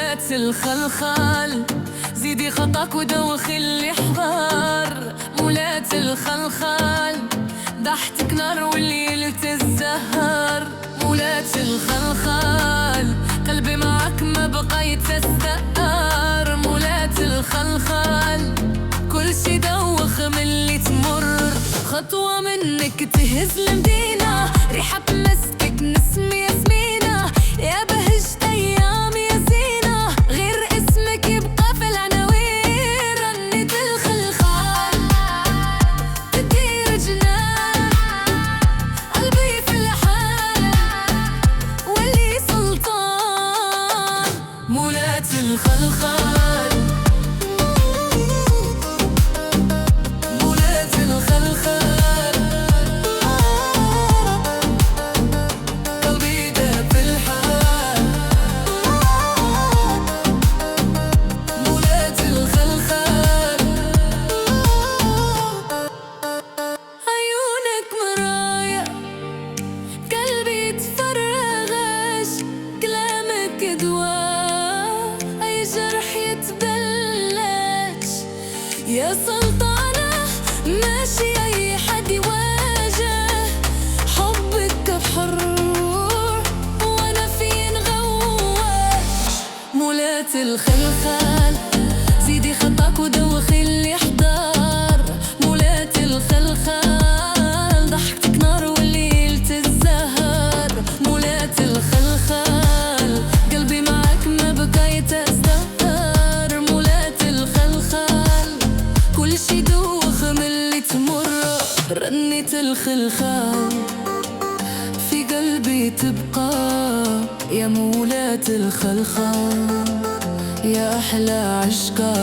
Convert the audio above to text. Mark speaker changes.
Speaker 1: مولاة الخلخال، زيدي خطاك ودوخي الحوار. مولاة الخلخال، ضحكتك نار والليل تزهر. مولاة الخلخال، قلبي معك ما بقى يتستقر. مولاة الخلخال، كل شي دوخ من اللي تمر. خطوة منك تهز المدينة، ريحة مسكك نسمة ياسمينة. يا بهجت أيام يا زينة، غير اسمك يبقى في العناوين. رنة الخلخال تدير جنان، قلبي في الحال ولي سلطان. مولاة الخلخال، مولاة الخلخال، قلبي داب في الحال. مولاة الخلخال، عيونك مرايا قلبي يتفرغش. كلامك دواء أي جرح يتبلش. يا سلطانة ماشي أي حد يواجه، حبك بحر وأنا في نغوش. مولاة الخلخال، زيدي خطاك ودوخي اللي حضار. مولاة الخلخال، ضحكتك نار والليل تزهر. مولاة الخلخال، قلبي معك ما بقى يتزهر. مولاة الخلخال، كل شي دوخ من اللي تمر. رنة الخلخال في قلبي تبقى. يا مولاة الخلخال، يا أحلى عشقا.